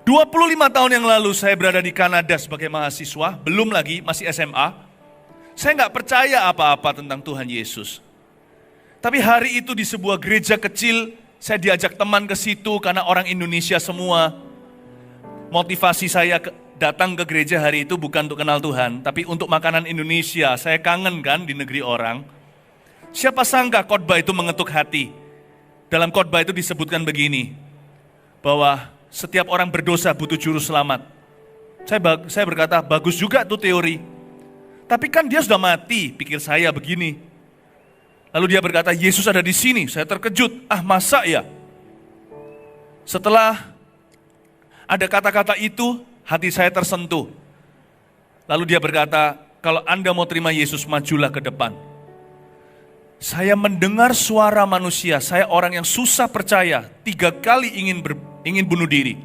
25 tahun yang lalu saya berada di Kanada sebagai mahasiswa, belum lagi, masih SMA. Saya nggak percaya apa-apa tentang Tuhan Yesus. Tapi hari itu di sebuah gereja kecil, saya diajak teman ke situ karena orang Indonesia semua. Motivasi saya datang ke gereja hari itu bukan untuk kenal Tuhan, tapi untuk makanan Indonesia. Saya kangen kan di negeri orang. Siapa sangka khotbah itu mengetuk hati. Dalam khotbah itu disebutkan begini, bahwa setiap orang berdosa butuh juru selamat. Saya berkata, bagus juga tuh teori. Tapi kan dia sudah mati, pikir saya begini. Lalu dia berkata, Yesus ada di sini. Saya terkejut, masa ya? Setelah ada kata-kata itu, hati saya tersentuh. Lalu dia berkata, kalau Anda mau terima Yesus, majulah ke depan. Saya mendengar suara manusia, saya orang yang susah percaya, 3 kali ingin bunuh diri.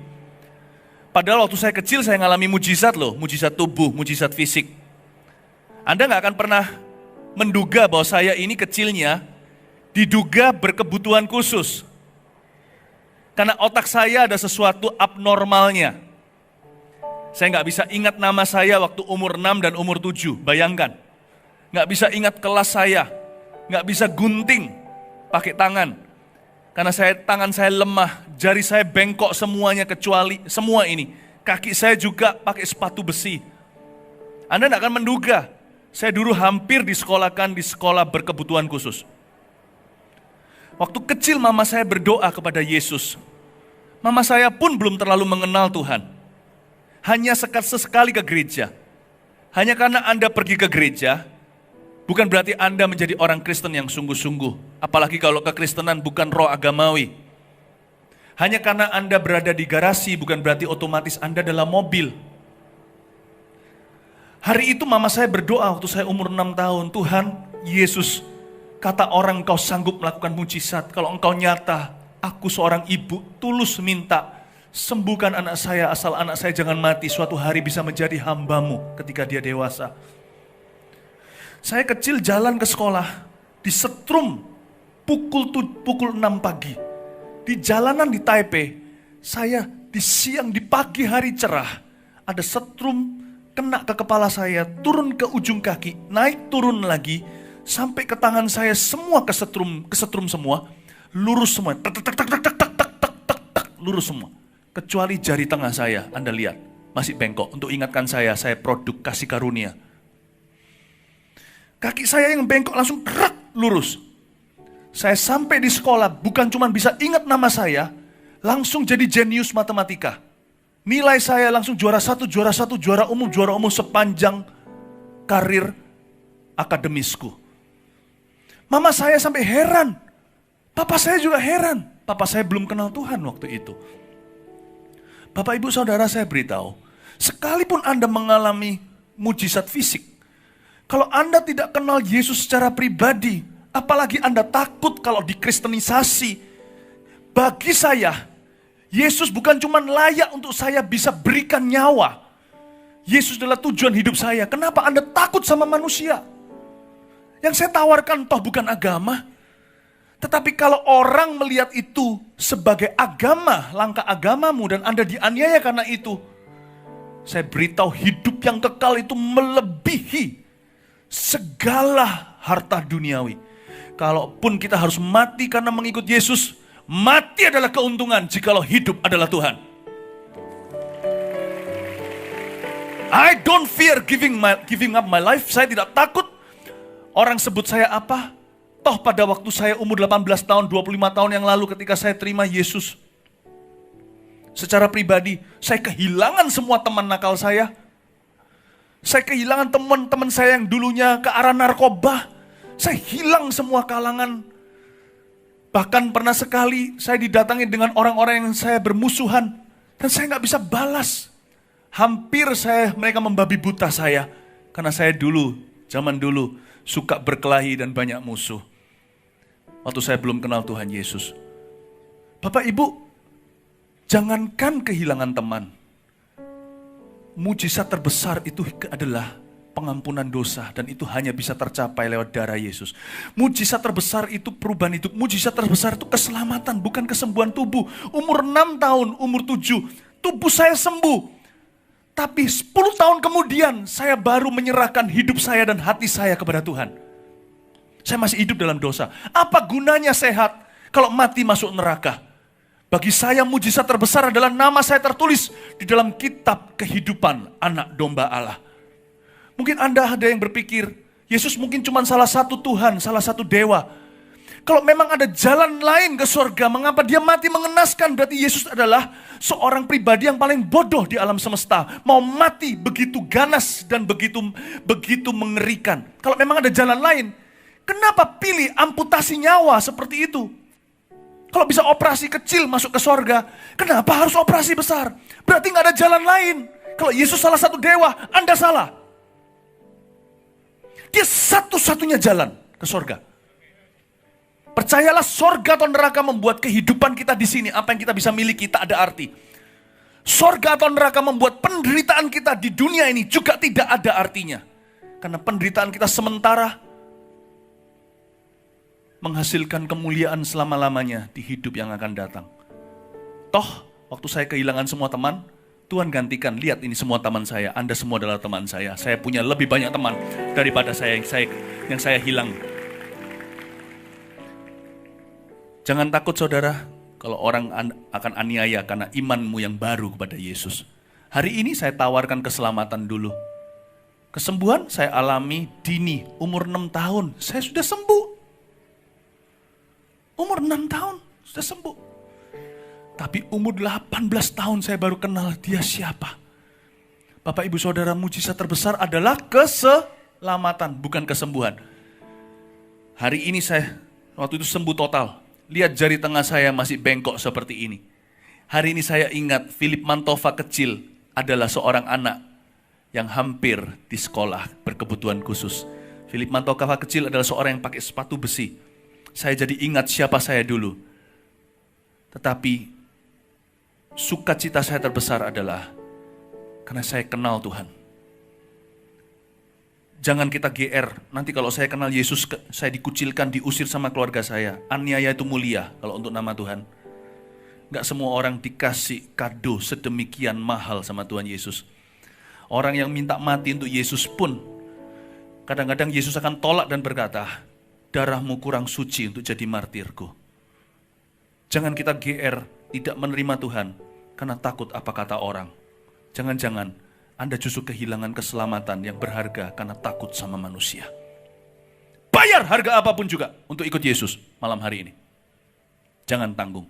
Padahal waktu saya kecil saya ngalami mujizat loh, mujizat tubuh, mujizat fisik. Anda gak akan pernah menduga bahwa saya ini kecilnya diduga berkebutuhan khusus. Karena otak saya ada sesuatu abnormalnya. Saya gak bisa ingat nama saya waktu umur 6 dan umur 7, bayangkan. Gak bisa ingat kelas saya. Nggak bisa gunting pakai tangan. Karena tangan saya lemah, jari saya bengkok semuanya kecuali semua ini. Kaki saya juga pakai sepatu besi. Anda nggak akan menduga, saya dulu hampir disekolahkan di sekolah berkebutuhan khusus. Waktu kecil mama saya berdoa kepada Yesus. Mama saya pun belum terlalu mengenal Tuhan. Hanya sesekali ke gereja. Hanya karena Anda pergi ke gereja, bukan berarti Anda menjadi orang Kristen yang sungguh-sungguh. Apalagi kalau kekristenan bukan roh agamawi. Hanya karena Anda berada di garasi, bukan berarti otomatis Anda dalam mobil. Hari itu mama saya berdoa waktu saya umur 6 tahun. Tuhan, Yesus, kata orang Engkau sanggup melakukan mujizat. Kalau Engkau nyata, aku seorang ibu tulus minta, sembuhkan anak saya asal anak saya jangan mati. Suatu hari bisa menjadi hamba-Mu ketika dia dewasa. Saya kecil jalan ke sekolah, disetrum pukul 6 pagi. Di jalanan di Taipei, saya di pagi hari cerah, ada setrum kena ke kepala saya, turun ke ujung kaki, naik turun lagi, sampai ke tangan saya semua kesetrum semua, lurus semua, lurus semua. Kecuali jari tengah saya, Anda lihat, masih bengkok untuk ingatkan saya produk kasih karunia. Kaki saya yang bengkok langsung lurus. Saya sampai di sekolah bukan cuma bisa ingat nama saya, langsung jadi jenius matematika. Nilai saya langsung juara satu, juara umum sepanjang karir akademisku. Mama saya sampai heran. Papa saya juga heran. Papa saya belum kenal Tuhan waktu itu. Bapak ibu saudara saya beritahu, sekalipun Anda mengalami mujizat fisik, kalau Anda tidak kenal Yesus secara pribadi, apalagi Anda takut kalau dikristenisasi, bagi saya, Yesus bukan cuma layak untuk saya bisa berikan nyawa. Yesus adalah tujuan hidup saya. Kenapa Anda takut sama manusia? Yang saya tawarkan toh bukan agama. Tetapi kalau orang melihat itu sebagai agama, langkah agamamu dan Anda dianiaya karena itu, saya beritahu hidup yang kekal itu melebihi segala harta duniawi. Kalaupun kita harus mati karena mengikut Yesus, mati adalah keuntungan jikalau hidup adalah Tuhan. I don't fear giving up my life. Saya tidak takut orang sebut saya apa. Toh pada waktu saya umur 18 tahun, 25 tahun yang lalu ketika saya terima Yesus, secara pribadi, saya kehilangan semua teman nakal saya. Saya kehilangan teman-teman saya yang dulunya ke arah narkoba. Saya hilang semua kalangan. Bahkan pernah sekali saya didatangi dengan orang-orang yang saya bermusuhan. Dan saya nggak bisa balas. Hampir mereka membabi buta saya. Karena saya zaman dulu, suka berkelahi dan banyak musuh. Waktu saya belum kenal Tuhan Yesus. Bapak Ibu, jangankan kehilangan teman. Mujizat terbesar itu adalah pengampunan dosa. Dan itu hanya bisa tercapai lewat darah Yesus. Mujizat terbesar itu perubahan hidup. Mujizat terbesar itu keselamatan, bukan kesembuhan tubuh. Umur 6 tahun, umur 7, tubuh saya sembuh. Tapi 10 tahun kemudian saya baru menyerahkan hidup saya dan hati saya kepada Tuhan. Saya masih hidup dalam dosa. Apa gunanya sehat kalau mati masuk neraka? Bagi saya mujizat terbesar adalah nama saya tertulis di dalam kitab kehidupan anak domba Allah. Mungkin Anda ada yang berpikir, Yesus mungkin cuma salah satu Tuhan, salah satu dewa. Kalau memang ada jalan lain ke surga, mengapa dia mati mengenaskan? Berarti Yesus adalah seorang pribadi yang paling bodoh di alam semesta. Mau mati begitu ganas dan begitu mengerikan. Kalau memang ada jalan lain, kenapa pilih amputasi nyawa seperti itu? Kalau bisa operasi kecil masuk ke surga, kenapa harus operasi besar? Berarti nggak ada jalan lain. Kalau Yesus salah satu dewa, Anda salah. Dia satu-satunya jalan ke surga. Percayalah, sorga atau neraka membuat kehidupan kita di sini, apa yang kita bisa miliki tak ada arti. Sorga atau neraka membuat penderitaan kita di dunia ini juga tidak ada artinya. Karena penderitaan kita sementara menghasilkan kemuliaan selama-lamanya di hidup yang akan datang. Toh, waktu saya kehilangan semua teman, Tuhan gantikan, lihat ini semua teman saya, Anda semua adalah teman saya. Saya punya lebih banyak teman daripada yang saya hilang. Jangan takut saudara, kalau orang akan aniaya karena imanmu yang baru kepada Yesus. Hari ini saya tawarkan keselamatan dulu. Kesembuhan saya alami dini, umur 6 tahun, saya sudah sembuh. Umur 6 tahun, sudah sembuh. Tapi umur 18 tahun saya baru kenal dia siapa. Bapak ibu saudara, mujizat terbesar adalah keselamatan, bukan kesembuhan. Hari ini saya waktu itu sembuh total. Lihat jari tengah saya masih bengkok seperti ini. Hari ini saya ingat Philip Mantova kecil adalah seorang anak yang hampir di sekolah berkebutuhan khusus. Philip Mantova kecil adalah seorang yang pakai sepatu besi. Saya jadi ingat siapa saya dulu. Tetapi sukacita saya terbesar adalah karena saya kenal Tuhan. Jangan kita GR, nanti kalau saya kenal Yesus, saya dikucilkan, diusir sama keluarga saya. Aniaya itu mulia kalau untuk nama Tuhan. Gak semua orang dikasih kado sedemikian mahal sama Tuhan Yesus. Orang yang minta mati untuk Yesus pun, kadang-kadang Yesus akan tolak dan berkata, darahmu kurang suci untuk jadi martirku. Jangan kita GR, tidak menerima Tuhan, karena takut apa kata orang. Jangan-jangan Anda justru kehilangan keselamatan yang berharga karena takut sama manusia. Bayar harga apapun juga untuk ikut Yesus malam hari ini. Jangan tanggung.